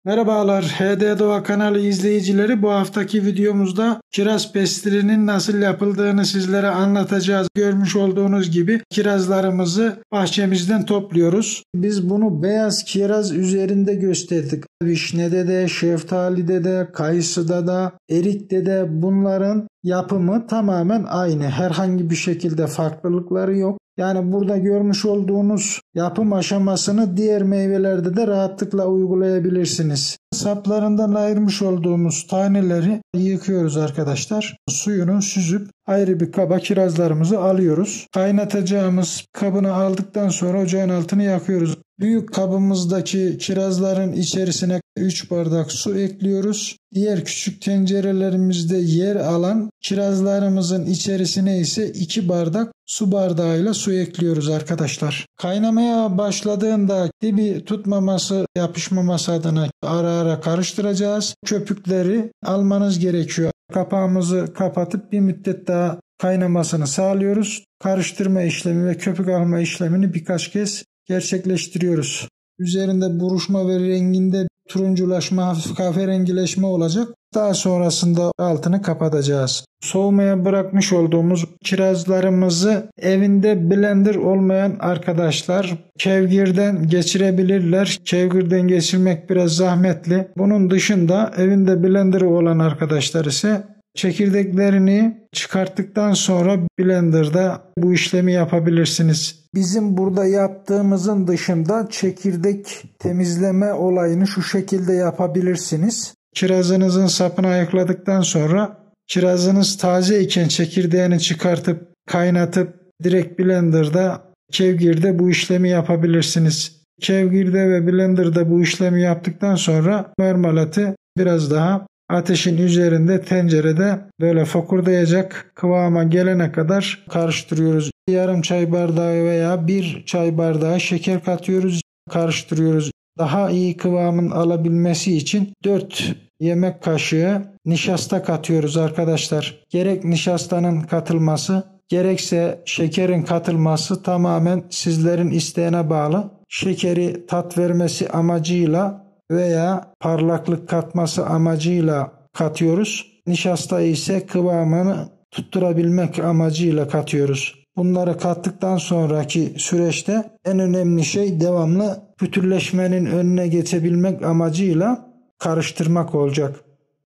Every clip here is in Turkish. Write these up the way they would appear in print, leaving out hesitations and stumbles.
Merhabalar HD Doğa kanalı izleyicileri, bu haftaki videomuzda kiraz pestilinin nasıl yapıldığını sizlere anlatacağız. Görmüş olduğunuz gibi kirazlarımızı bahçemizden topluyoruz. Biz bunu beyaz kiraz üzerinde gösterdik. Vişnede de, şeftalide de, kayısıda da, erikte de bunların yapımı tamamen aynı. Herhangi bir şekilde farklılıkları yok. Yani burada görmüş olduğunuz yapım aşamasını diğer meyvelerde de rahatlıkla uygulayabilirsiniz. Saplarından ayırmış olduğumuz taneleri yıkıyoruz arkadaşlar. Suyunu süzüp ayrı bir kaba kirazlarımızı alıyoruz. Kaynatacağımız kabını aldıktan sonra ocağın altını yakıyoruz. Büyük kabımızdaki kirazların içerisine 3 bardak su ekliyoruz. Diğer küçük tencerelerimizde yer alan kirazlarımızın içerisine ise 2 bardak su bardağıyla su ekliyoruz arkadaşlar. Kaynamaya başladığında dibi tutmaması, yapışmaması adına ara ara karıştıracağız. Köpükleri almanız gerekiyor. Kapağımızı kapatıp bir müddet daha kaynamasını sağlıyoruz. Karıştırma işlemi ve köpük alma işlemini birkaç kez gerçekleştiriyoruz. Üzerinde buruşma ve renginde turunculaşma, hafif kahverengileşme olacak. Daha sonrasında altını kapatacağız. Soğumaya bırakmış olduğumuz kirazlarımızı evinde blender olmayan arkadaşlar kevgirden geçirebilirler. Kevgirden geçirmek biraz zahmetli. Bunun dışında evinde blenderı olan arkadaşlar ise çekirdeklerini çıkarttıktan sonra blenderda bu işlemi yapabilirsiniz. Bizim burada yaptığımızın dışında çekirdek temizleme olayını şu şekilde yapabilirsiniz. Kirazınızın sapını ayıkladıktan sonra kirazınız taze iken çekirdeğini çıkartıp kaynatıp direkt blenderda, kevgirde bu işlemi yapabilirsiniz. Kevgirde ve blenderda bu işlemi yaptıktan sonra marmelatı biraz daha ateşin üzerinde tencerede böyle fokurdayacak kıvama gelene kadar karıştırıyoruz. Yarım çay bardağı veya 1 çay bardağı şeker katıyoruz, karıştırıyoruz. Daha iyi kıvamın alabilmesi için 4 yemek kaşığı nişasta katıyoruz arkadaşlar. Gerek nişastanın katılması, gerekse şekerin katılması tamamen sizlerin isteğine bağlı. Şekeri tat vermesi amacıyla veya parlaklık katması amacıyla katıyoruz. Nişastayı ise kıvamını tutturabilmek amacıyla katıyoruz. Bunları kattıktan sonraki süreçte en önemli şey devamlı pütürleşmenin önüne geçebilmek amacıyla karıştırmak olacak.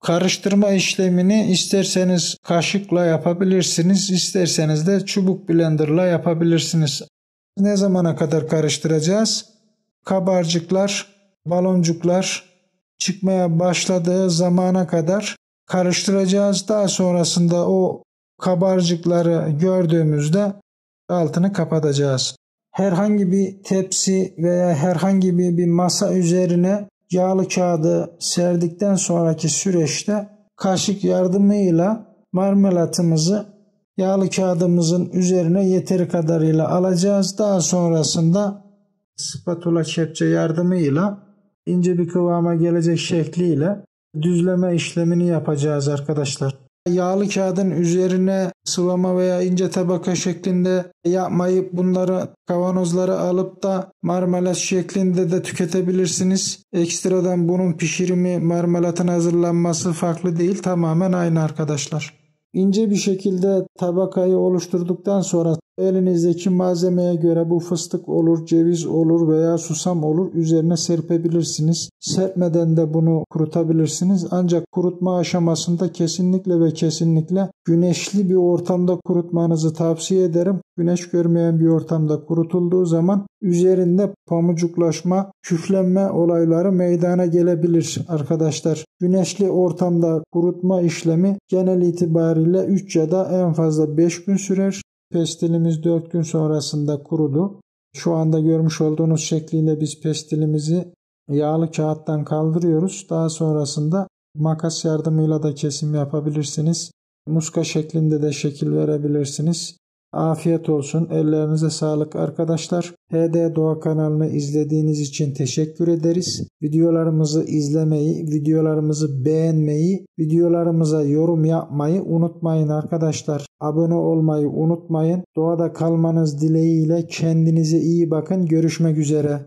Karıştırma işlemini isterseniz kaşıkla yapabilirsiniz, isterseniz de çubuk blenderla yapabilirsiniz. Ne zamana kadar karıştıracağız? Kabarcıklar, baloncuklar çıkmaya başladığı zamana kadar karıştıracağız. Daha sonrasında o kabarcıkları gördüğümüzde altını kapatacağız. Herhangi bir tepsi veya herhangi bir masa üzerine yağlı kağıdı serdikten sonraki süreçte kaşık yardımıyla marmelatımızı yağlı kağıdımızın üzerine yeteri kadarıyla alacağız. Daha sonrasında spatula kepçe yardımıyla ince bir kıvama gelecek şekliyle düzleme işlemini yapacağız arkadaşlar. Yağlı kağıdın üzerine sıvama veya ince tabaka şeklinde yapmayıp bunları kavanozlara alıp da marmelat şeklinde de tüketebilirsiniz. Ekstradan bunun pişirimi, marmelatın hazırlanması farklı değil, tamamen aynı arkadaşlar. İnce bir şekilde tabakayı oluşturduktan sonra elinizdeki malzemeye göre bu fıstık olur, ceviz olur veya susam olur, üzerine serpebilirsiniz. Serpmeden de bunu kurutabilirsiniz. Ancak kurutma aşamasında kesinlikle ve kesinlikle güneşli bir ortamda kurutmanızı tavsiye ederim. Güneş görmeyen bir ortamda kurutulduğu zaman üzerinde pamucuklaşma, küflenme olayları meydana gelebilir arkadaşlar. Güneşli ortamda kurutma işlemi genel itibariyle 3 ya da en fazla 5 gün sürer. Pestilimiz 4 gün sonrasında kurudu. Şu anda görmüş olduğunuz şekliyle biz pestilimizi yağlı kağıttan kaldırıyoruz. Daha sonrasında makas yardımıyla da kesim yapabilirsiniz. Muska şeklinde de şekil verebilirsiniz. Afiyet olsun. Ellerinize sağlık arkadaşlar. HD Doğa kanalını izlediğiniz için teşekkür ederiz. Videolarımızı izlemeyi, videolarımızı beğenmeyi, videolarımıza yorum yapmayı unutmayın arkadaşlar. Abone olmayı unutmayın. Doğada kalmanız dileğiyle kendinize iyi bakın. Görüşmek üzere.